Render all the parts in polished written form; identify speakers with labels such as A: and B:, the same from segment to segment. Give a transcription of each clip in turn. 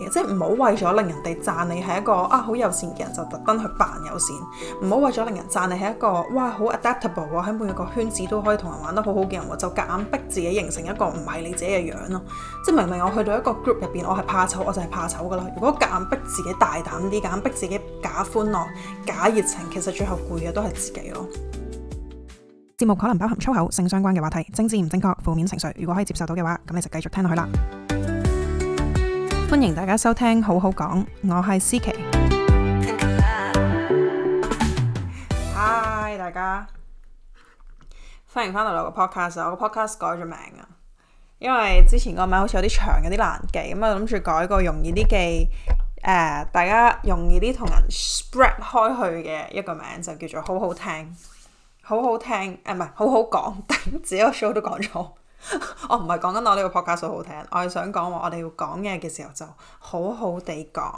A: 嘅，即係唔好為咗令人哋讚你係一個好友善嘅人就特登去扮友善，唔好為咗令人讚你係一個好 adaptable 喎，喺每一個圈子都可以同人玩得好好嘅人喎，就夾硬逼自己形成一個唔係你自己嘅樣咯。即係明明我去到一個 group 入邊，我係怕醜，我就係怕醜噶啦。如果夾硬逼自己大膽啲，夾硬逼自己假歡樂、假熱情，其實最後攰嘅都係自己咯。節目可能包含粗口、性相關嘅話題、政治唔正確、負面情緒。如果可以接受到嘅話，咁你就繼續聽落去啦。歡迎大家收聽好好講，我係思琪。Hi 大家，歡迎翻到我個 podcast。我個 podcast 改咗名啊，因為之前個名好似有啲長，有啲難記，咁啊諗住改個容易啲記，大家容易啲同人 spread 開去嘅一個名，就叫做好好聽。好好聽，唔係好好講，自己個 show 都講錯。我唔係講緊我呢個 podcast 好好聽，我係想講話我哋要講嘢嘅時候就好好地講。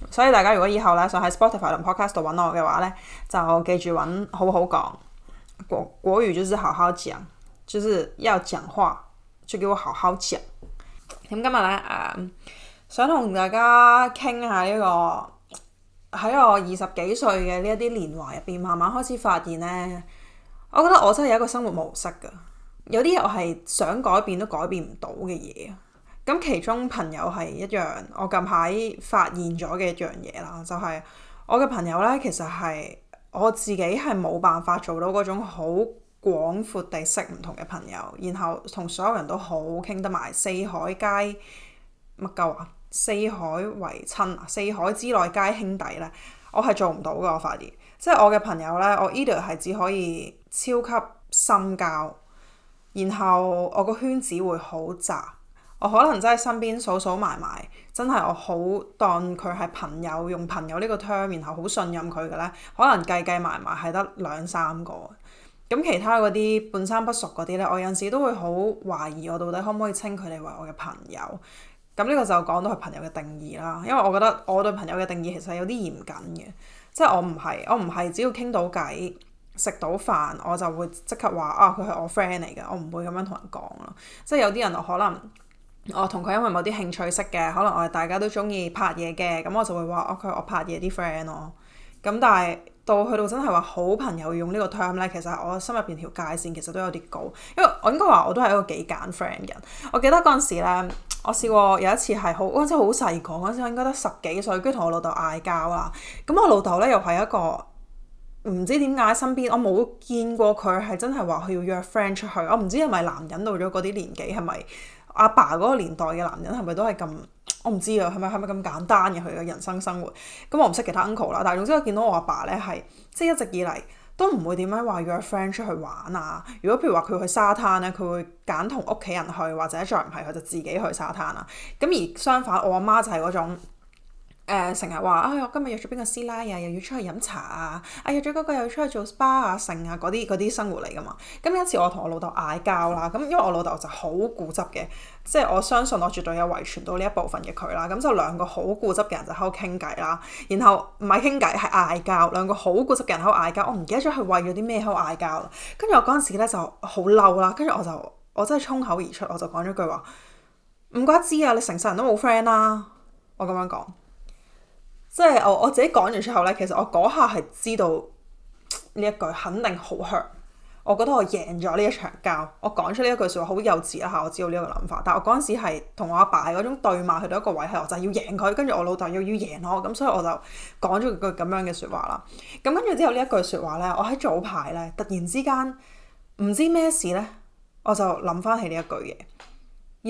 A: 所以大家如果以後咧想喺 Spotify 同 podcast 度揾我嘅話咧，就記住揾好好講。國語就是好好講，就是要講話就給我好好講。咁今日咧想同大家傾下呢個喺我20幾歲嘅呢一啲年華入邊，慢慢開始發現咧。我覺得我真係有一個生活模式㗎，有啲嘢我係想改變都改變唔到嘅嘢。咁其中朋友係一樣，我近排發現咗嘅一樣嘢啦，就係我嘅朋友呢，其實係我自己係冇辦法做到嗰種好廣闊地識唔同嘅朋友，然後同所有人都好傾得埋，四海皆乜鳩啊？四海為親啊？四海之內皆兄弟呢，我係做唔到㗎。我發現，即係我嘅朋友呢，我 either 係只可以超級深交，然後我個圈子會好窄，我可能真係身邊數數埋埋，真係我好當佢係朋友，用朋友呢個 term， 然後好信任佢嘅呢，可能計埋埋係得2-3個。咁其他嗰啲半生不熟嗰啲呢，我有陣時都會好懷疑我到底可唔可以稱佢哋為我嘅朋友。咁呢個就講到係朋友嘅定義啦，因為我覺得我對朋友嘅定義其實有啲嚴謹嘅，即係我唔係只要傾到偈食到飯我就會即刻話佢係我 friend 嚟嘅，我唔會咁樣同人講咯。即係有啲人可能我同佢因為某啲興趣識嘅，可能我哋大家都中意拍嘢嘅，咁我就會話佢係我拍嘢啲 friend 咯。咁但係去到真係話好朋友用呢個 term 咧，其實我心入邊條界線其實都有啲高，因為我應該話我都係一個幾揀 friend 嘅人。我記得嗰陣時咧，我試過有一次係嗰陣時好細個，嗰陣時我應該得10幾歲，跟住同我老豆嗌交啦。咁我老豆咧又係一個唔知點解身邊我冇見過佢係真係話佢要約 friend 出去。我唔知係咪男人到咗嗰啲年紀，係咪阿爸嗰個年代嘅男人係咪都係咁？我唔知啊，係咪咁簡單嘅佢嘅人生活？咁我唔識其他 uncle 啦，但係總之我見到我阿爸咧係即係一直以嚟都唔會點樣話約 friend 出去玩啊。如果譬如話佢去沙灘咧，佢會揀同屋企人去，或者再唔係佢就自己去沙灘啦。咁而相反，我阿媽就係嗰種。成日話我今日約咗邊個師奶啊，又要出去飲茶啊，約咗嗰個又要出去做 SPA 啊、剩啊嗰啲生活嚟㗎嘛。咁有一次我同我老豆嗌交啦，咁因為我老豆就好固執嘅，即係我相信我絕對有遺傳到呢一部分嘅佢啦。咁就兩個好固執嘅人就喺度傾偈啦，然後唔係傾偈係嗌交，兩個好固執嘅人喺度嗌交，我唔記得咗係為咗啲咩喺度嗌交啦。跟住我嗰陣時咧就好嬲啦，跟住我真係衝口而出，我就講咗句話唔怪之啊，你成世人都冇 friend 啦，我咁樣講。即係我自己講完之後咧，其實我嗰下係知道呢一句肯定好 hurt。我覺得我贏咗呢一場交，我講出呢一句説話好幼稚啦嚇，我知道呢一個諗法。但係我嗰陣時係同我阿爸係嗰種對罵，去到一個位係我就係要贏佢，跟住我老豆又要贏我，咁所以我就講咗句咁樣嘅説話啦。咁跟住之後呢一句説話咧，我喺早排咧突然之間唔知咩事咧，我就諗翻起呢一句嘢，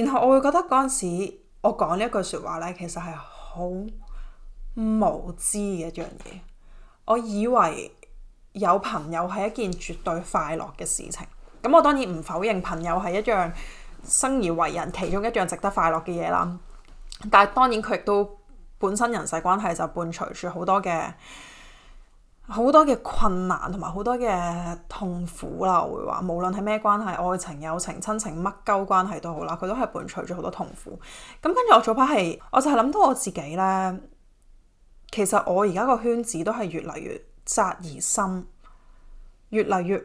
A: 然後我會覺得嗰陣時我講呢一句説話咧，其實係好無知嘅一樣嘢。我以為有朋友係一件絕對快樂嘅事情，咁我當然唔否認朋友係一樣生而為人其中一樣值得快樂嘅嘢啦。但係當然佢亦都本身人際關係就伴隨住好多嘅困難同埋好多嘅痛苦啦。我會話無論係咩關係，愛情、友情、親情乜鳩關係都好啦，佢都係伴隨住好多痛苦。咁跟住我早排我就係諗到我自己咧。其實我而家個圈子都係越嚟越窄而深，越嚟越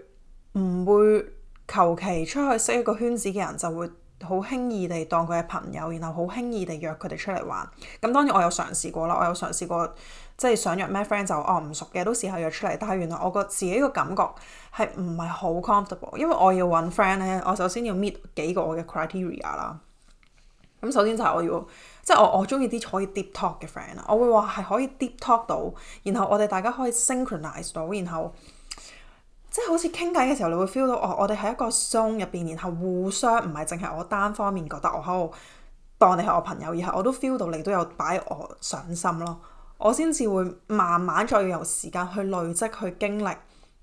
A: 唔會求其出去識一個圈子嘅人就會好輕易地當佢係朋友，然後好輕易地約佢哋出嚟玩。咁當然我有嘗試過啦，我有嘗試過即係想約咩 friend 就唔熟嘅都試下約出嚟，但係原來我自己個感覺係唔係好 comfortable，因為我要揾 friend 咧，我首先要 meet 幾個我嘅 criteria 啦。咁首先就係我要，即係我中意啲可以 deep talk 嘅 friend 啦，我會話係可以 deep talk 到，然後我哋大家可以 synchronize 到，然後即係好似傾偈嘅時候，你會 feel 到我哋喺一個 zone 入邊，然後互相唔係淨係我單方面覺得我喺度當你係我朋友，而係我都 feel 到你都有擺我上心咯，我先至會慢慢再要有時間去累積去經歷，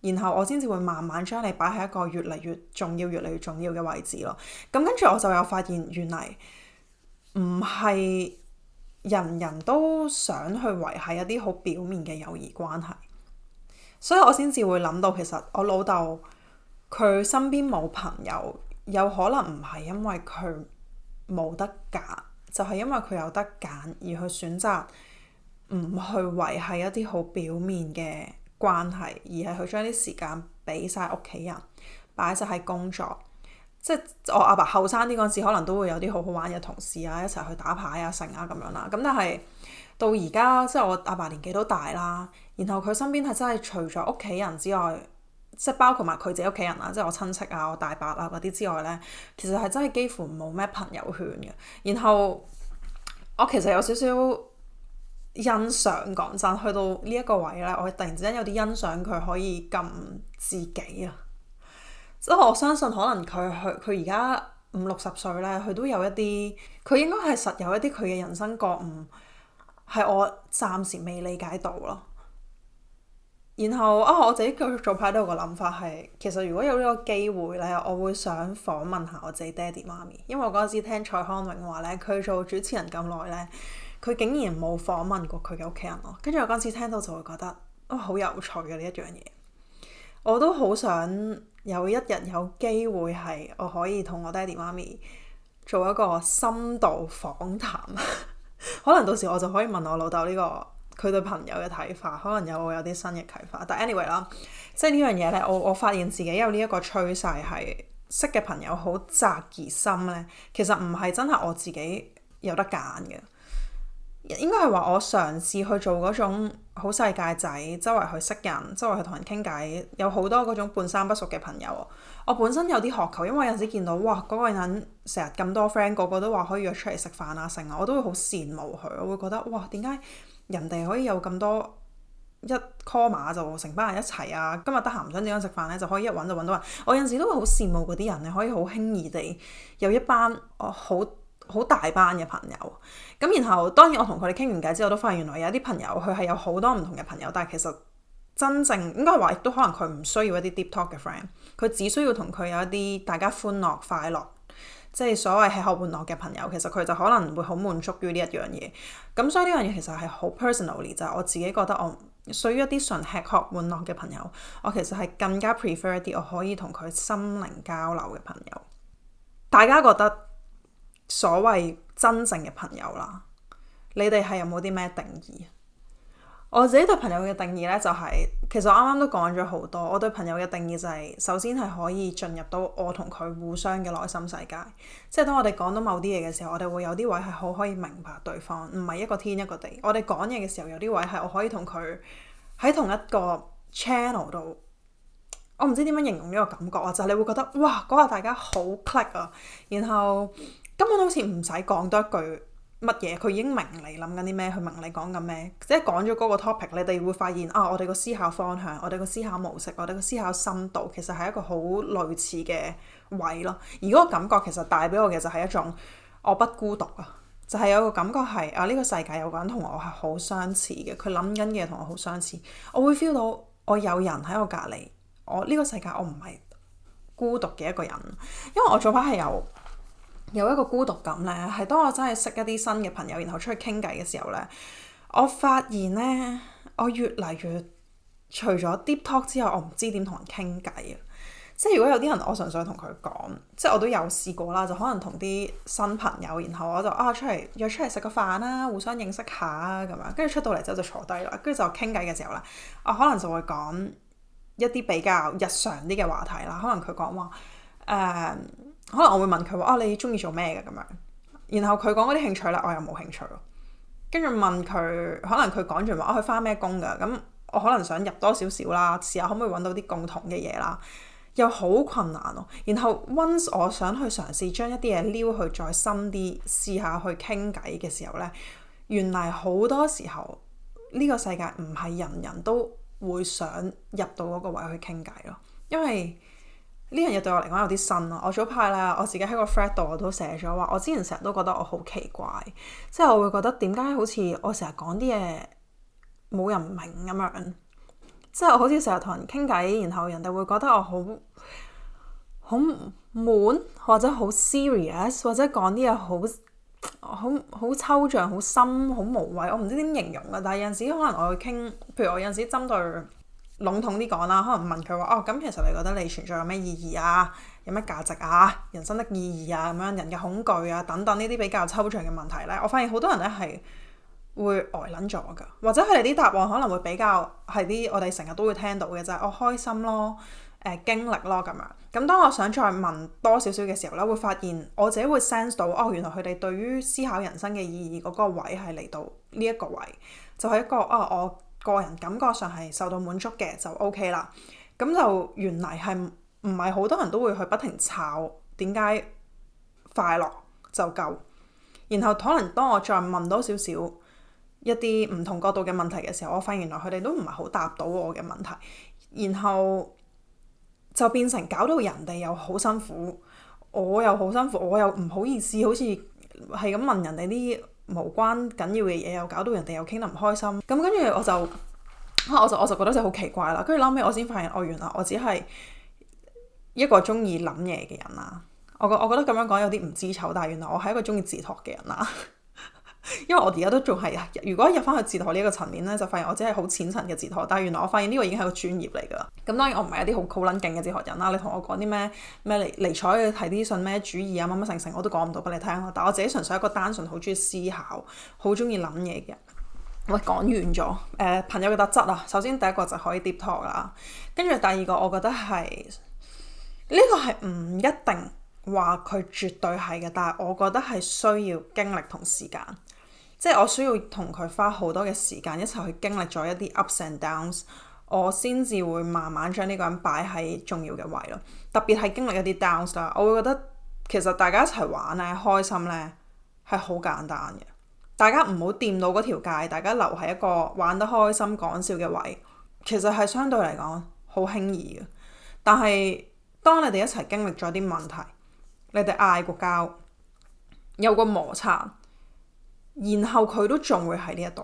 A: 然後我先至會慢慢將你擺喺一個越嚟越重要、越嚟越重要嘅位置咯。咁跟住我就有發現，原嚟唔係人人都想去維係一啲好表面嘅友誼關係，所以我先至會諗到，其實我老豆佢身邊冇朋友，有可能唔係因為佢冇得揀，就係因為佢有得揀而去選擇唔去維係一啲好表面嘅關係，而係去將啲時間俾晒屋企人，擺晒喺工作。即係我阿爸後生啲嗰陣時，可能都會有啲好好玩嘅同事啊，一齊去打牌啊、成啊咁樣啦。咁但係到而家，即係我阿爸年紀都大啦，然後佢身邊係真係除咗屋企人之外，即係包括埋佢自己屋企人啦，即係我親戚啊、我大伯啊嗰啲之外呢，其實係真係幾乎冇咩朋友圈嘅。然後我其實有少少欣賞，講真，去到呢一個位呢，我突然之間有啲欣賞佢可以咁自己啊！即係我相信可能佢而家50-60歲咧，佢都有一啲，佢應該係實有一啲佢嘅人生覺悟，係我暫時未理解到咯。然後我自己早排都有個諗法係，其實如果有呢個機會咧，我會想訪問下我自己爹哋媽咪，因為我嗰陣時聽蔡康永話咧，佢做主持人咁耐咧，佢竟然冇訪問過佢嘅屋企人咯。跟住我嗰陣時聽到就會覺得好有趣嘅呢一樣嘢，我都好想有一日有機會係我可以同我爹哋媽咪做一個深度訪談可能到時我就可以問我老豆呢個佢對朋友嘅睇法，可能有啲新嘅啟發。但 anyway 啦，即係呢樣嘢呢，我發現自己有呢一個趨勢係識嘅朋友好窄而深呢，其實唔係真係我自己有得揀嘅。應該係話我嘗試去做嗰種好世界仔，周圍去識人，周圍去同人傾偈，有好多嗰種半生不熟嘅朋友。我本身有啲渴求，因為有陣時見到哇嗰個人成日咁多 friend，個個都話可以約出嚟食飯啊成啊，我都會好羨慕佢。我會覺得哇，點解人哋可以有咁多一 call 碼就成班人一齊啊？今日得閒唔想點樣食飯呢，就可以一揾就揾到人。我有陣時都會好羨慕嗰啲人咧，可以好輕易地有一班好大班嘅朋友。咁然後當然我同佢哋傾完偈之後，都發現原來有啲朋友佢係有好多唔同嘅朋友，但係其實真正應該話亦都可能佢唔需要一啲 deep talk 嘅 friend， 佢只需要同佢有一啲大家歡樂快樂，即係所謂吃喝玩樂嘅朋友，其實佢就可能會好滿足於呢一樣嘢。咁所以呢樣嘢其實係好 personally， 就係我自己覺得我對於一啲純吃喝玩樂嘅朋友，我其實係更加 prefer 一啲我可以同佢心靈交流嘅朋友。大家覺得所謂真正嘅朋友啦，你哋係有冇啲咩定義？我自己對朋友嘅定義呢，就係，其實我啱啱都講咗好多。我對朋友嘅定義就係，首先係可以進入到我同佢互相嘅內心世界，即係當我哋講到某啲嘢嘅時候，我哋會有啲位係好可以明白對方，唔係一個天一個地。我哋講嘢嘅時候有啲位係我可以同佢喺同一個 channel 度，我唔知點樣形容呢個感覺啊，就係你會覺得哇嗰下大家好 click 啊，然後根本好似唔使講多一句乜嘢，佢已經明你諗緊啲咩，佢明你講緊咩，即係講咗嗰個 topic， 你哋會發現我哋個思考方向，我哋個思考模式，我哋個思考深度，其實係一個好類似嘅位咯。而嗰個感覺其實帶俾我嘅就係一種我不孤獨啊，就係有個感覺係呢個世界有個人同我係好相似嘅，佢諗緊嘅同我好相似，我會 feel 到我有人喺我隔離，我呢個世界我唔係孤獨嘅一個人。因為我早排係有一個孤獨感呢，係當我真係識一啲新嘅朋友，然後出去傾偈嘅時候呢，我發現呢，我越嚟越除咗 deep talk 之外，我唔知點同人傾偈啊！即係如果有啲人我純粹同佢講，即係我都有試過啦，就可能同啲新朋友，然後我就約出嚟食個飯啦，互相認識下啊咁樣，跟住出到嚟之後就坐低啦，跟住就傾偈嘅時候呢，我可能就會講一啲比較日常啲嘅話題啦，可能佢講話可能我會問佢話你中意做咩嘅咁樣，然後佢講嗰啲興趣咧，我又冇興趣咯。跟住問佢，可能佢講住話佢返咩工㗎，咁我可能想入多少少啦，試下可唔可以揾到啲共同嘅嘢啦，又好困難咯。然後 once 我想去嘗試將一啲嘢撩去再深啲，試下去傾偈嘅時候呢，原來好多時候呢個世界唔係人人都會想入到嗰個位去傾偈咯，因為呢樣嘢對我嚟講有啲新咯。我早排咧，我自己喺個 thread 度我都寫咗話，我之前成日都覺得我好奇怪，即係我會覺得點解好似我成日講啲嘢冇人明咁樣，即係我好似成日同人傾偈，然後人哋會覺得我好悶，或者好 serious， 或者講啲嘢好抽象、好深、好無謂，我唔知點形容啊。但係有陣時可能我會傾，譬如我有陣時針對籠統啲講啦，可能問佢話咁其實你覺得你存在有咩意義啊？有咩價值啊？人生的意義啊？咁樣人嘅恐懼啊等等呢啲比較抽象嘅問題呢，我發現好多人呢係會呆撚咗㗎，或者佢哋啲答案可能會比較係啲我哋成日都會聽到嘅，就係我開心咯。經歷咯咁樣，咁當我想再問多少少嘅時候咧，會發現我自己會 sense 到原來佢哋對於思考人生嘅意義嗰個位係嚟到呢一個位，就係一個我個人感覺上係受到滿足嘅就 OK 啦。咁就原來係唔係好多人都會去不停吵點解快樂就夠，然後可能當我再問多少少一啲唔同角度嘅問題嘅時候，我發現原來佢哋都唔係好答到我嘅問題，然後就變成搞到人哋又好辛苦，我又好辛苦，我又唔好意思，好似係咁問人哋啲無關緊要嘅嘢，又搞到人哋又傾得唔開心。咁跟住我就覺得真係好奇怪啦。跟住後尾我先發現，原來我只係一個中意諗嘢嘅人啦。我覺得咁樣講有啲唔知醜，但係原來我係一個中意哲學嘅人啦。因為我而家都仲係，如果入翻去哲學呢一個層面咧，就發現我只係好淺層嘅哲學，但係原來我發現呢個已經係個專業嚟㗎啦。咁當然我唔係一啲好撚勁嘅哲學人啦，你同我講啲咩尼采嘅睇啲信咩主義啊乜乜成，我都講唔到俾你聽咯。但我自己純粹係一個單純好中意思考、好中意諗嘢嘅人。喂，講完咗朋友嘅特質啊，首先第一個就可以 deep talk 啦，跟住第二個我覺得係呢個係唔一定話佢絕對係嘅，但係我覺得係需要經歷同時間。即係我需要同佢花好多嘅時間一齊去經歷咗一啲 ups and downs， 我先至會慢慢將呢個人擺喺重要嘅位咯。特別係經歷一啲 downs 啦，我會覺得其實大家一齊玩咧，開心咧係好簡單嘅。大家唔好掂到嗰條界，大家留喺一個玩得開心講笑嘅位，其實係相對嚟講好輕易嘅。但係當你哋一齊經歷咗啲問題，你哋嗌過交，有個摩擦，然後佢都仲會喺呢一度，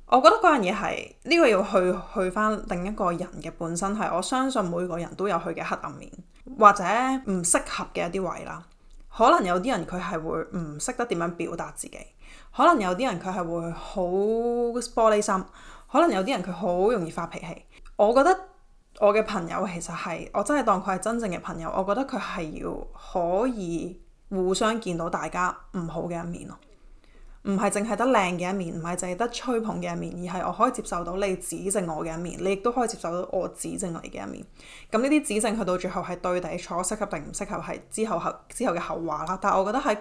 A: 我覺得嗰樣嘢係呢個要去翻另一個人嘅本身係，我相信每個人都有佢嘅黑暗面或者唔適合嘅一啲位啦。可能有啲人佢係會唔識得點樣表達自己，可能有啲人佢係會好玻璃心，可能有啲人佢好容易發脾氣。我覺得我嘅朋友其實係我真係當佢係真正嘅朋友，我覺得佢係要可以互相見到大家唔好嘅一面咯。唔係淨係得靚嘅一面，唔係淨係得吹捧嘅一面，而係我可以接受到你指正我嘅一面，你亦都可以接受到我指正你嘅一面。咁呢啲指正去到最後係對定錯，適合定唔適合係之後嘅後話啦。但係我覺得喺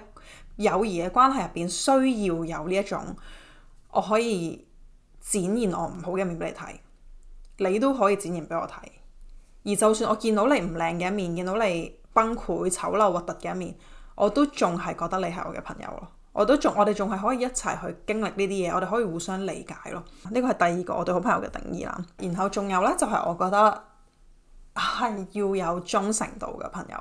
A: 友誼嘅關係入邊，需要有呢一種我可以展現我唔好嘅一面俾你睇，你都可以展現俾我睇。而就算我見到你唔靚嘅一面，見到你崩潰、醜陋、核突嘅一面，我都仲係覺得你係我嘅朋友咯。我哋仲係可以一齊去經歷呢啲嘢，我哋可以互相理解咯。呢個係第二個我對好朋友嘅定義啦。然後仲有呢，就係我覺得係要有忠誠度嘅朋友。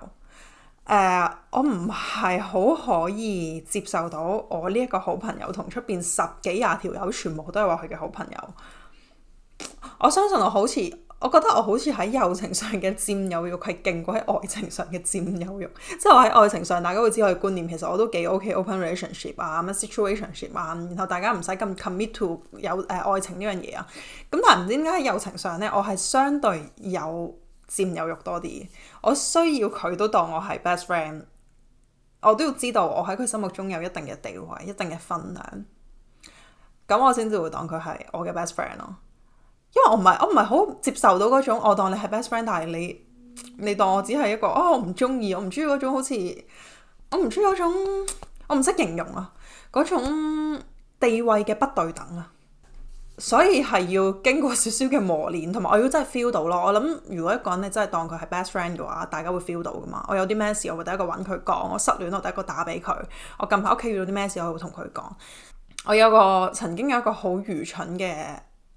A: 我唔係好可以接受到我呢一個好朋友同出邊10幾20條友全部都係話佢嘅好朋友。我相信我覺得我好似喺友情上嘅佔有欲係勁過喺愛情上嘅佔有欲。即係我喺愛情上，大家會知我嘅觀念，其實我都幾 OK open relationship 啊，乜 situationship 啊，然後大家唔使咁 commit to 愛情呢樣嘢啊。咁但係唔知點解喺友情上呢，我係相對有佔有欲多啲。我需要佢都當我係 best friend， 我都要知道我喺佢心目中有一定嘅地位、一定嘅分量，咁我先至會當佢係我嘅 best friend 咯。因為我唔係好接受到嗰種我當你係 best friend， 但係你你當我只係一個我唔中意嗰種好似我唔中意嗰種我唔識形容啊嗰種地位嘅不對等啊。所以係要經過少少嘅磨練，同埋我要真係 feel 到咯。我諗如果一個人你真係當佢係 best friend 嘅話，大家會 feel 到噶嘛。我有啲咩事我會第一個揾佢講，我失戀我第一個打俾佢，我近排屋企遇到啲咩事我會同佢講。我曾經有一個好愚蠢嘅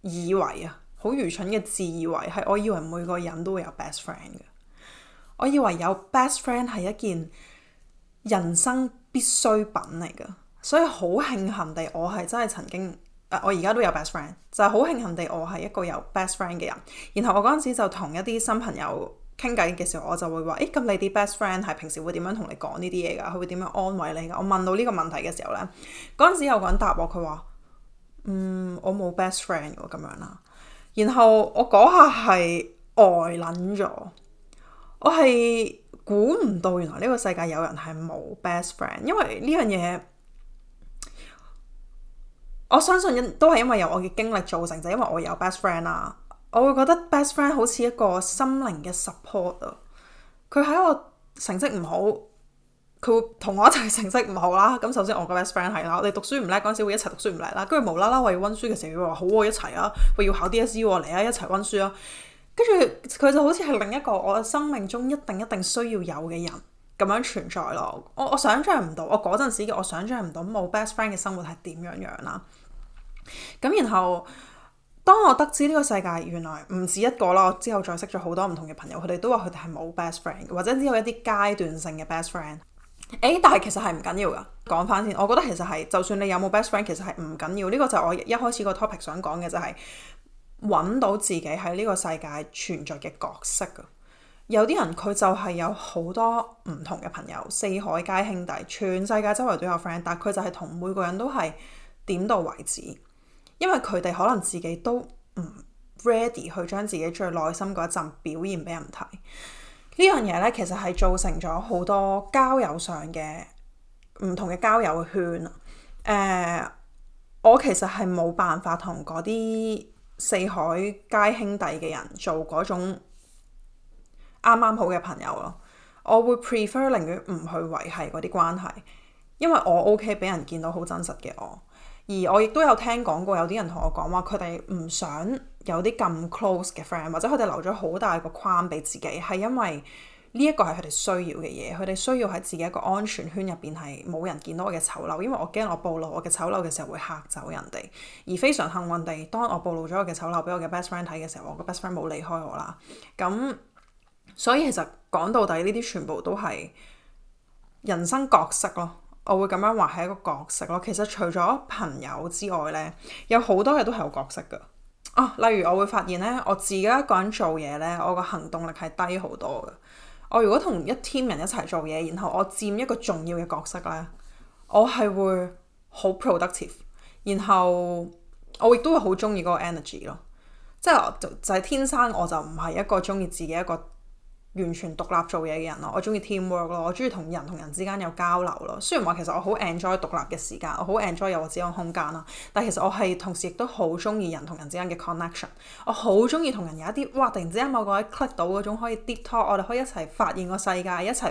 A: 以為啊，好愚蠢嘅自以為係，我以為每個人都會有 best friend 嘅。我以為有 best friend 係一件人生必需品嚟噶，所以好慶幸地我係真係曾經。我而家都有 best friend， 就係好慶幸地我係一個有 best friend 嘅人。然後我嗰陣時就同一啲新朋友傾偈嘅時候，我就會話：咁你啲 best friend 係平時會點樣同你講呢啲嘢㗎？佢會點樣安慰你㗎？我問到呢個問題嘅時候呢，嗰陣時有個人答我，佢話：我冇 best friend 喎咁樣啦。然後我嗰下係呆撚咗，我係估唔到原來呢個世界有人係冇 best friend，因為呢樣嘢。我相信都係因為有我嘅經歷造成，就因為我有 best friend 啦。我會覺得 best friend 好似一個心靈嘅 support 啊。佢喺我成績唔好，佢會同我一齊成績唔好啦。咁首先我個 best friend 係啦，我哋讀書唔叻嗰陣時會一齊讀書唔叻啦。跟住無啦啦我要溫書嘅時候會話好一齊啊，我要考 DSE 喎，嚟啊一齊溫書啊。跟住佢就好似係另一個我生命中一定需要有嘅人咁樣存在咯。我想象唔到，我嗰陣時嘅我想象唔到冇 best friend 嘅生活係點樣啦。咁然後當我得知呢個世界原來唔止一個啦，我之後再識咗好多唔同嘅朋友，佢哋都話佢哋係冇 best friend， 或者只有一啲階段性嘅 best friend。但係其實係唔緊要噶。講翻先，我覺得其實係就算你有冇 best friend，其實係唔緊要。呢個就係我一開始個 topic 想講嘅，就係揾到自己喺呢個世界存在嘅角色啊。有啲人佢就係有好多唔同嘅朋友，四海皆兄弟，全世界周圍都有 friend， 但係佢就係同每個人都係點到為止，因為佢哋可能自己都唔 ready 去將自己最內心嗰一陣表現俾人睇。呢樣嘢呢，其實係造成咗好多交友上嘅唔同嘅交友圈啊。我其實係冇辦法同嗰啲四海皆兄弟嘅人做嗰種啱啱好嘅朋友咯。我會 prefer 寧願唔去維繫嗰啲關係，因為我 OK 俾人見到好真實嘅我。而我亦都有聽講過有啲人同我講話，佢哋唔想有啲咁 close 嘅 friend， 或者佢哋留咗好大個框俾自己，係因為呢一個係佢哋需要嘅嘢，佢哋需要喺自己一個安全圈入邊係冇人見到我嘅醜陋，因為我驚我暴露我嘅醜陋嘅時候會嚇走人哋。而非常幸運地，當我暴露咗我嘅醜陋俾我嘅 best friend 睇嘅時候，我嘅 best friend 冇離開我啦。咁所以其實講到底呢啲全部都係人生角色咯。我會咁樣話係一個角色咯。其實除咗朋友之外呢，有好多嘢都係有角色㗎。例如我會發現呢，我自己一個人做嘢呢，我個行動力係低好多㗎。我如果同一 team 人一齊做嘢，然後我佔一個重要嘅角色呢，我係會好 productive， 然後我亦都會好中意嗰個 energy 咯。即係就係天生我就唔係一個中意自己一個完全獨立做嘢嘅人咯，我中意 teamwork 咯，我中意同人之間有交流咯。雖然話其實我好 enjoy 獨立嘅時間，我好 enjoy 有我自己嘅空間啦，但其實我係同時亦都好中意人同人之間嘅 connection。我好中意同人有一啲突然之間某個位 click 到嗰種可以 deep talk， 我哋可以一齊發現個世界，一齊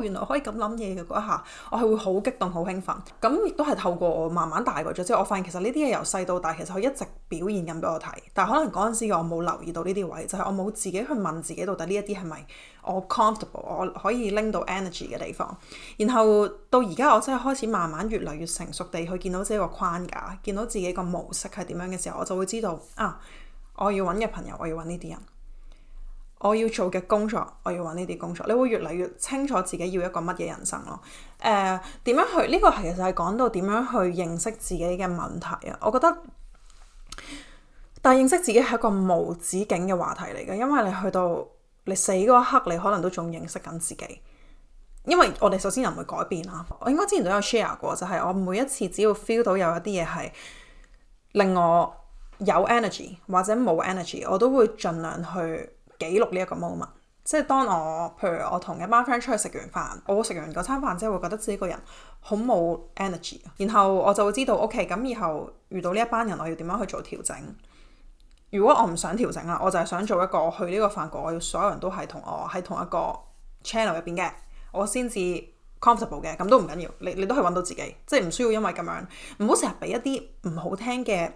A: 原來可以咁諗嘢嘅嗰一下，我係會好激動好興奮。咁亦都係透過我慢慢大個咗之後，我發現其實呢啲嘢由細到大其實佢一直表現緊俾我睇，但係可能嗰陣時我冇留意到呢啲位，就係我冇自己去問自己到底呢一啲係咪我 comfortable， 我可以拎到 energy 嘅地方。然後到而家我真係開始慢慢越嚟越成熟地去見到自己個框架，見到自己個模式係點樣嘅時候，我就會知道我要揾嘅朋友，我要揾呢啲人，我要做嘅工作，我要揾呢啲工作。你會越嚟越清楚自己要一個乜嘢人生咯。點樣去呢個其實係講到點樣去認識自己嘅問題啊。我覺得但係認識自己係一個無止境嘅話題嚟嘅，因為你去到你死嗰一刻，你可能都仲認識緊自己。因為我哋首先人會改變啦。我應該之前都有 share 過，就係我每一次只要 feel 到有一啲嘢係令我有 energy 或者冇 energy， 我都會盡量去記錄呢一個 moment。即係當譬如我同一班 friend 出去食完飯，我食完嗰餐飯之後會覺得自己個人好冇 energy， 然後我就會知道 OK， 咁以後遇到呢一班人我要點樣去做調整。如果我唔想調整啦，我就係想做一個我去呢個飯局，我要所有人都係同我喺同一個 channel 入邊嘅，我先至 comfortable 嘅，咁都唔緊要，你都係揾到自己，即係唔需要因為咁樣，唔好成日俾一啲唔好聽嘅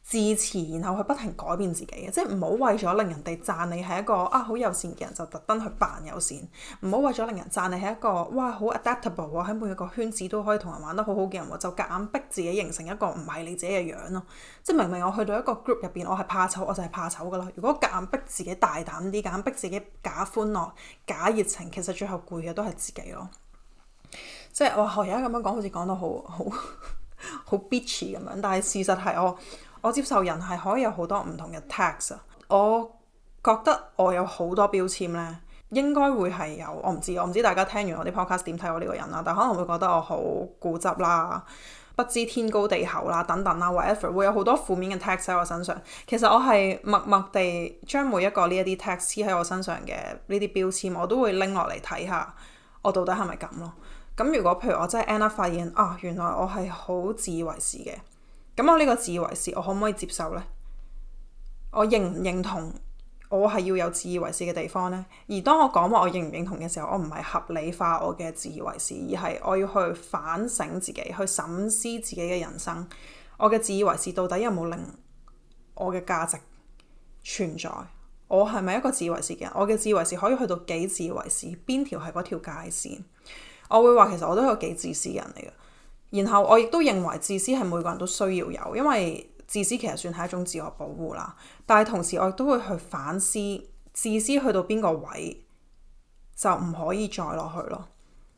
A: 字詞，然後去不停改變自己嘅，即係唔好為咗令人哋讚你係一個好友善嘅人就特登去扮友善，唔好為咗令人讚你係一個哇好 adaptable 喎，喺每一個圈子都可以同人玩得好好嘅人喎，就夾硬逼自己形成一個唔係你自己嘅樣咯。即係明明我去到一個 group 入邊，我係怕醜，我就係怕醜噶啦。如果夾硬逼自己大膽啲，夾硬逼自己假歡樂、假熱情，其實最後攰嘅都係自己咯。即係我而家咁樣講，好似講到好 bitchy 咁樣，但係事實係我接受人係可以有好多唔同嘅 tags 啊。我覺得我有好多標籤呢，應該會係有，我唔知大家聽完我啲 podcast 點睇我呢個人啦，但可能會覺得我好固執啦、不知天高地厚啦等等啦 whatever， 會有好多負面嘅 tags 喺我身上。其實我係默默地將每一個呢一啲 tags 黐喺我身上嘅呢啲標籤，我都會拎落嚟睇下我到底係咪咁咯。咁如果譬如我真係 end up 發現原來我係好自以為是嘅，咁我呢個自以為是我可唔可以接受呢？我認唔認同我係要有自以為是嘅地方呢？而當我講話我認唔認同嘅時候，我唔係合理化我嘅自以為是，而係我要去反省自己，去審思自己嘅人生。我嘅自以為是到底有冇令我嘅價值存在？我係咪一個自以為是嘅人？我嘅自以為是可以去到幾自以為是？邊條係嗰條界線？我會話其實我都係個幾自私嘅人嚟嘅，然後我亦都認為自私係每個人都需要有，因為自私其實算係一種自我保護啦。但係同時我亦都會去反思，自私去到邊個位就唔可以再落去咯。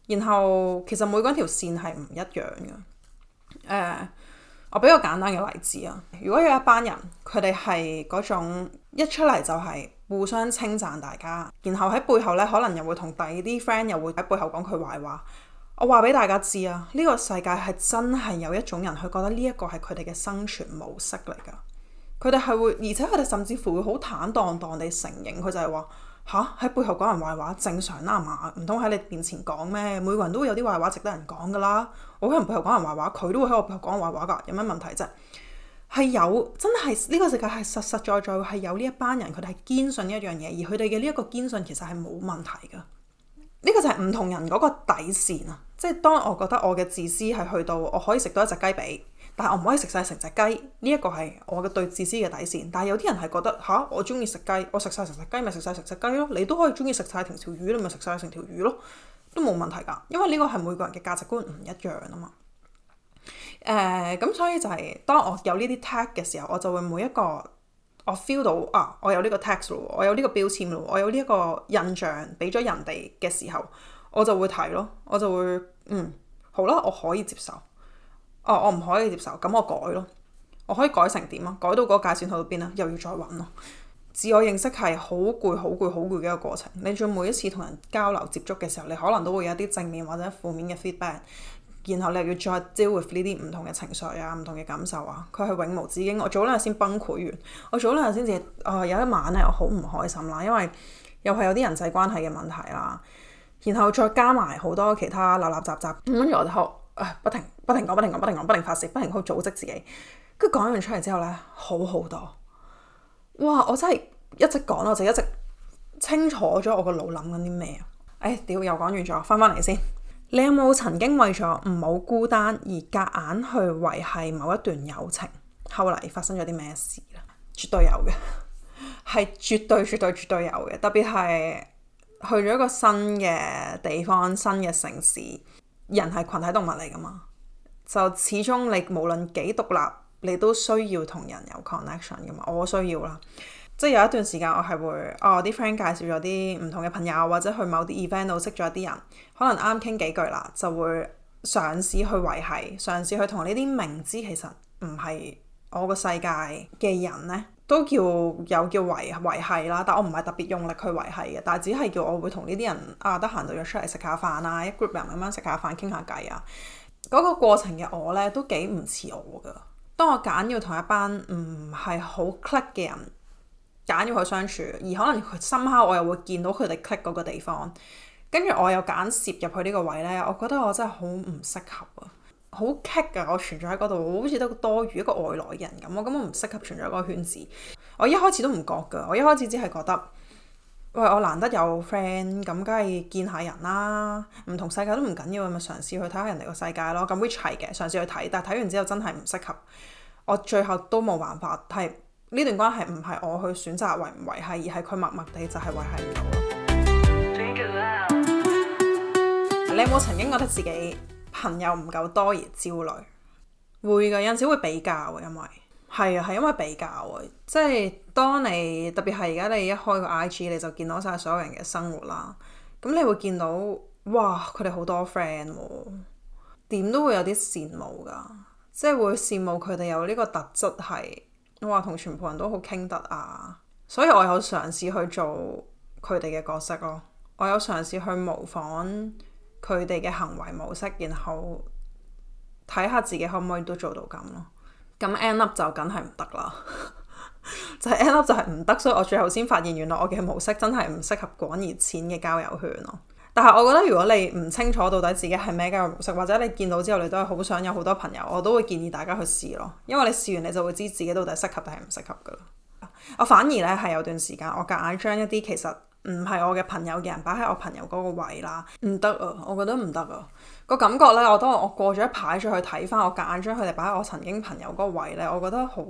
A: 然後其實每個人條線係唔一樣嘅。我俾個簡單嘅例子啊，如果有一班人佢哋係嗰種一出嚟就係互相稱讚大家，然後喺背後呢，可能又會同第二啲 friend 又會喺背後講佢壞話。我話俾大家知啊，呢個世界係真係有一種人，佢覺得呢一個係佢哋嘅生存模式嚟㗎。佢哋係會，而且佢哋甚至乎會好坦蕩蕩地承認，佢就係話喺背後講人壞話正常啦嘛，唔通喺你面前講咩？每個人都會有啲壞話值得人講㗎啦。我喺人背後講人壞話，佢都會喺我背後講壞話㗎，有咩問題啫？係有，真係呢個世界係實實在在係有呢一班人，佢哋係堅信一樣嘢，而佢哋嘅呢一個堅信其實係冇問題㗎。呢個就係唔同人嗰個底線啊！即係當我覺得我嘅自私係去到我可以食到一隻雞髀，但係我唔可以食晒成隻雞，呢一個係我嘅對自私嘅底線。但係有啲人係覺得我中意食雞，我食晒成隻雞咪食晒成隻雞咯，你都可以中意食晒成條魚，你咪食晒成條魚咯，都冇問題㗎。因為呢個係每個人嘅價值觀唔一樣啊嘛。咁所以就係當我有呢啲 tag 嘅時候，我就會每一個我 feel 到我有呢個 tag 咯，我有呢個標籤咯，我有呢一個印象俾咗人哋嘅時候，我就會睇咯，我就會好啦，我可以接受。我唔可以接受，咁我改咯。我可以改成點啊？改到嗰個界線去到邊啊？又要再揾咯。自我認識係好攰、好攰、好攰嘅一個過程。你做每一次同人交流接觸嘅時候，你可能都會有啲正面或者負面嘅 feedback，然後你又要再 deal with 呢啲唔同嘅情緒啊、唔同嘅感受啊，佢係永無止境。我早兩日先崩潰完，我早兩日先至有一晚咧，我好唔開心啦，因為又係有啲人際關係嘅問題啦，然後再加埋好多其他垃垃雜雜，跟住我就不停講、不停講、不停講、不停發泄、不停去組織自己。跟住講完出嚟之後咧，好好多。哇！我真係一直講，我就一直清楚咗我個腦諗緊啲咩啊！屌又講完咗，翻嚟先。你有冇曾經為咗唔好孤單而夾硬去維繫某一段友情？後嚟發生咗啲咩事咧？絕對有嘅，係絕對有嘅。特別係去咗一個新嘅地方、新嘅城市，人係群體動物嚟噶嘛，就始終你無論幾獨立，你都需要同人有 connection 噶嘛。我需要啦，即係有一段時間我係會啲 friend 介紹咗啲唔同嘅朋友，或者去某啲 event 度識咗啲人，可能啱傾幾句啦，就會嘗試去維繫，嘗試去同呢啲明知其實唔係我個世界嘅人呢，都叫維繫啦。但我唔係特別用力去維繫嘅，但係只係叫我會同呢啲人得閒就約出嚟食下飯啊，一 group 人咁樣食下飯傾下偈啊。嗰個過程嘅我呢，都幾唔似我噶。當我揀要同一班唔係好 click 嘅人揀要去相處，而可能佢深刻我又會見到佢哋 click 嗰個地方，跟住我又揀攝入去呢個位呢，我覺得我真係好唔適合啊！好棘㗎，我存在喺嗰度，好似得多餘一個外來人咁，我根本唔適合存在嗰個圈子。我一開始都唔覺㗎，我一開始只係覺得，喂，我難得有 friend，咁梗係見下人啦，唔同世界都唔緊要，咪嘗試去睇下人哋個世界咯。咁 which 係嘅，嘗試去睇，但係睇完之後真係唔適合，我最後都冇辦法，係呢段關係唔係我去選擇維唔維繫，而係佢默默地就係維繫唔到咯。你有冇曾經覺得自己朋友唔夠多而焦慮？會㗎，有陣時會比較啊，因為係啊，係因為比較啊，即係當你特別係而家你一開個 IG 你就見到晒所有人嘅生活啦，咁你會見到哇佢哋好多 friend 喎，點都會有啲羨慕㗎，即係會羨慕佢哋有呢個特質係哇同全部人都好傾得啊，所以我有嘗試去做佢哋嘅角色咯，我有嘗試去模仿佢哋嘅行為模式，然後睇下自己可唔可以都做到咁咯。咁 end up 就梗係唔得啦，就係 end up 就係唔得，所以我最後先發現原來我嘅模式真係唔適合廣而淺嘅交友圈咯。但係我覺得如果你唔清楚到底自己係咩交友模式，或者你見到之後你都係好想有好多朋友，我都會建議大家去試咯，因為你試完你就會知自己到底適合定係唔適合噶啦。我反而咧係有段時間我夾硬將一啲其實唔係我嘅朋友嘅人擺喺我朋友嗰個位啦，唔得啊！我覺得唔得啊！個感覺咧，當我過咗一排再去睇翻，我夾硬將佢哋擺喺我曾經朋友嗰個位咧，我覺得好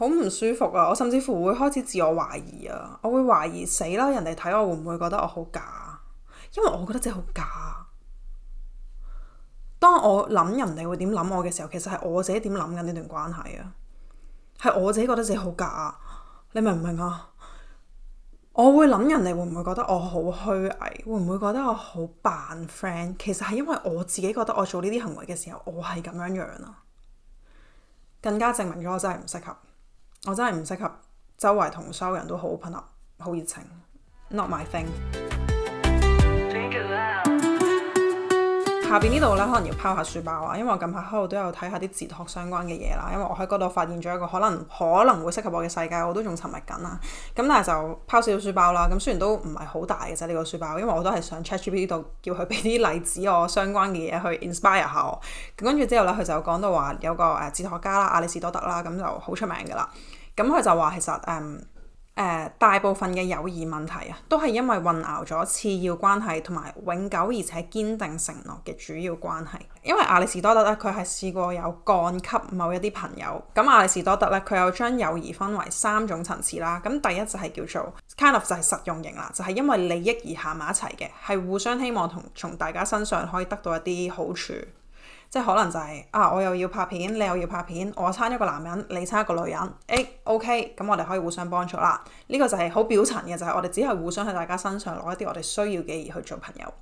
A: 唔舒服啊！我甚至乎會開始自我懷疑啊！我會懷疑死啦，人哋睇我會唔會覺得我好假？因為我覺得自己好假。當我諗人哋會點諗我嘅時候，其實係我自己點諗緊呢段關係啊！係我自己覺得自己好假，你明唔明啊？我會諗人哋會唔會覺得我好虛偽，會唔會覺得我好扮 friend？ 其實係因為我自己覺得我做呢啲行為嘅時候，我係咁樣樣啊，更加證明咗我真係唔適合，我真係唔適合周圍同所有人都好 open up，好熱情 ，not my thing。下邊呢度咧，可能要拋下書包啊，因為我近排喺度都有睇下啲哲學相關嘅嘢啦。因為我喺嗰度發現咗一個可能會適合我嘅世界，我都仲尋覓緊啦。咁但係就拋少少書包啦。咁雖然都唔係好大嘅啫呢個書包，因為我都係上 ChatGPT 度叫佢俾啲例子我相關嘅嘢去 inspire 下我。咁跟住之後咧，佢就講到話有個哲學家啦，亞里士多德啦，咁就好出名噶啦。咁佢就話其實大部分嘅友誼問題啊，都係因為混淆咗次要關係同埋永久而且堅定承諾嘅主要關係。因為亞里士多德咧，佢係試過有幹給某一啲朋友。咁亞里士多德咧，佢有將友誼分為3種層次啦。咁第一就係叫做 kind of 就係實用型啦，就係因為利益而行埋一齊嘅，係互相希望從大家身上可以得到一啲好處。即係可能就係我又要拍片，你又要拍片，我撐一個男人，你撐一個女人，OK， 咁我哋可以互相幫助啦。呢個就係好表層嘅，就係我哋只係互相喺大家身上攞一啲我哋需要嘅而去做朋友。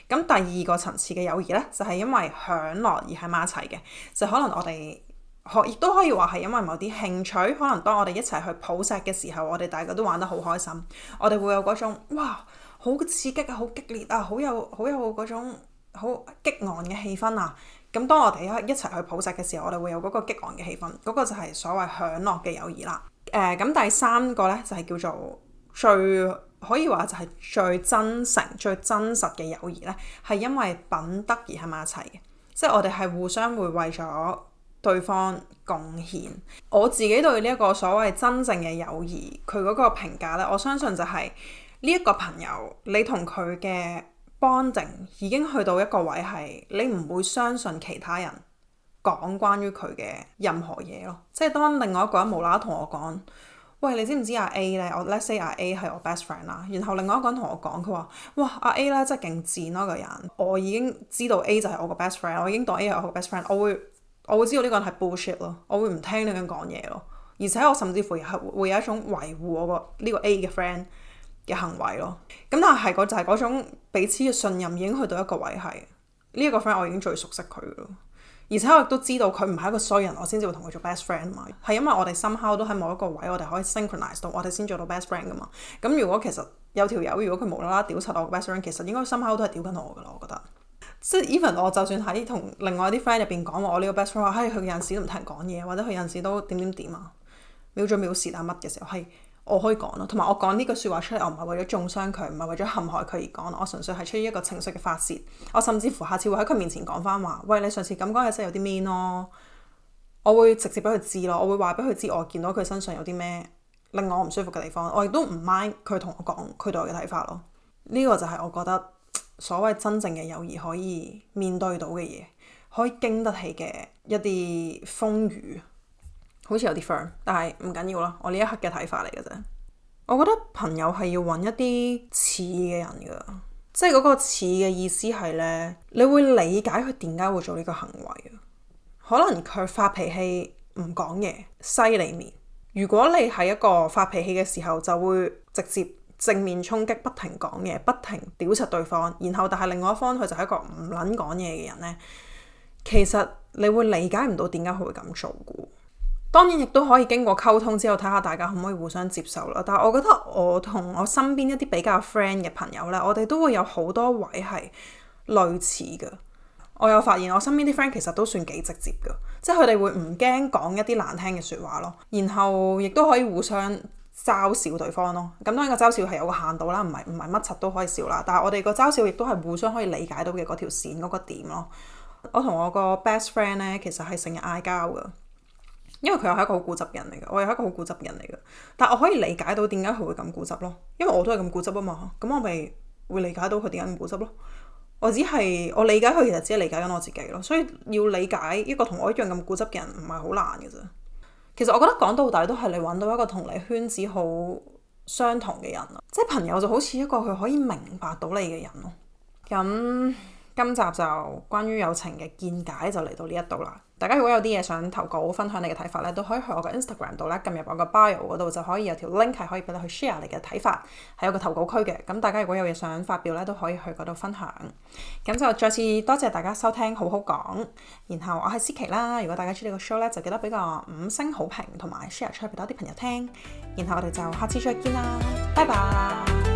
A: 咁第二個層次嘅友誼呢，就係因為享樂而喺埋一齊嘅，就可能我哋亦都可以話係因為某啲興趣，可能當我哋一齊去抱石嘅時候，我哋大家都玩得好開心，我哋會有嗰種哇好刺激啊，好激烈啊，好有嗰種好激昂嘅氣氛啊。咁當我哋一齊去抱石嘅時候，我哋會有嗰個激昂嘅氣氛，嗰個就係所謂享樂嘅友誼啦。咁第三個呢，就係叫做最可以話就係最真誠、最真實嘅友誼呢，係因為品德而喺埋一齊嘅，即係我哋係互相會為咗對方貢獻。我自己對呢一個所謂真正嘅友誼，佢嗰個評價呢，我相信就係呢一個朋友，你同佢嘅bonding 已經去到一個位係你唔會相信其他人講關於佢嘅任何嘢咯。即係當另外一個人無啦啦同我講，喂，你知唔知阿 A 咧？我 let's say 阿 A 係我 best friend 啦。然後另外一個人同我講，佢話哇阿 A 咧真係勁賤咯個人。我已經知道 A 就係我個 best friend，我已經當 A 係我個 best friend，我會知道呢個人係 bullshit 咯。我會唔聽呢個人講嘢咯。而且我甚至乎係會有一種維護我呢個 A 嘅 friend嘅行為咯，咁但係就係嗰種彼此嘅信任已經去到一個位，係呢一個 friend 我已經最熟悉佢咯，而且我亦都知道佢唔係一個衰人，我先至會同佢做 best friend 嘛，係因為我哋 somehow 都喺某一個位，我哋可以 synchronize 到，我哋先做到 best friend 噶嘛。咁如果其實有條友，如果佢無啦啦屌柒我個 best friend，其實應該 somehow 都係屌緊我噶啦，我覺得。即係 even 我就算喺同另外啲 friend 入邊講話我呢個 best friend 話，佢有陣時都唔聽人講嘢，或者佢有陣時都點啊，秒嘴秒舌啊乜嘅時候係。我可以講咯，同埋我講呢句説話出嚟，我唔係為咗中傷佢，唔係為咗陷害佢而講，我純粹係出於一個情緒嘅發泄。我甚至乎下次會喺佢面前講翻話，喂，你上次咁講嘢真係有啲 mean 咯。我會直接俾佢知咯，我會話俾佢知我見到佢身上有啲咩令我唔舒服嘅地方，我亦都唔 mind 佢同我講佢對我嘅睇法咯。呢個就係我覺得所謂真正嘅友誼可以面對到嘅嘢，可以經得起嘅一啲風雨。好似有啲 firm，但係唔緊要啦，我呢一刻嘅睇法嚟嘅啫。我覺得朋友係要揾一啲似嘅人噶，即係嗰個似嘅意思係呢：你會理解佢點解會做呢個行為。可能佢發脾氣唔講嘢，犀利面。如果你係一個發脾氣嘅時候，就會直接正面衝擊，不停講嘢，不停屌柒對方，然後但係另外一方佢就係一個唔撚講嘢嘅人呢，其實你會理解唔到點解佢會咁做嘅。當然亦都可以經過溝通之後睇下大家可唔可以互相接受啦。但係我覺得我同我身邊一啲比較 friend 嘅朋友呢，我哋都會有好多位係類似嘅。我有發現我身邊啲 friend 其實都算幾直接嘅，即係佢哋會唔驚講一啲難聽嘅説話咯，然後亦都可以互相嘲笑對方咯。咁當然個嘲笑係有個限度啦，唔係乜柒都可以笑啦。但係我哋個嘲笑亦都係互相可以理解到嘅嗰條線嗰個點咯。我同我個 best friend 呢，其實係成日嗌交嘅。因為佢又係一個好固執人嚟嘅，我又係一個好固執人嚟嘅，但我可以理解到點解佢會咁固執咯，因為我都係咁固執啊嘛，咁我咪會理解到佢點解咁固執咯。我理解佢，其實只係理解緊我自己咯，所以要理解一個同我一樣咁固執嘅人唔係好難嘅啫。其實我覺得講到底都係你揾到一個同你圈子好相同嘅人啊，即係朋友就好似一個佢可以明白到你嘅人咯。咁今集就關於友情嘅見解就嚟到呢一度啦。大家如果有啲嘢想投稿分享你嘅睇法咧，都可以去我個 Instagram 度咧，撳入我個 bio 嗰度就可以有條 link 係可以俾你去 share 你嘅睇法，係有個投稿區嘅。咁大家如果有嘢想發表咧，都可以去嗰度分享。咁就再次多謝大家收聽好好講。然後我係思琪啦，如果大家中意呢個 show 咧，就記得俾個5星好評同埋 share 出去俾多啲朋友聽。然後我哋就下次再見啦，拜拜。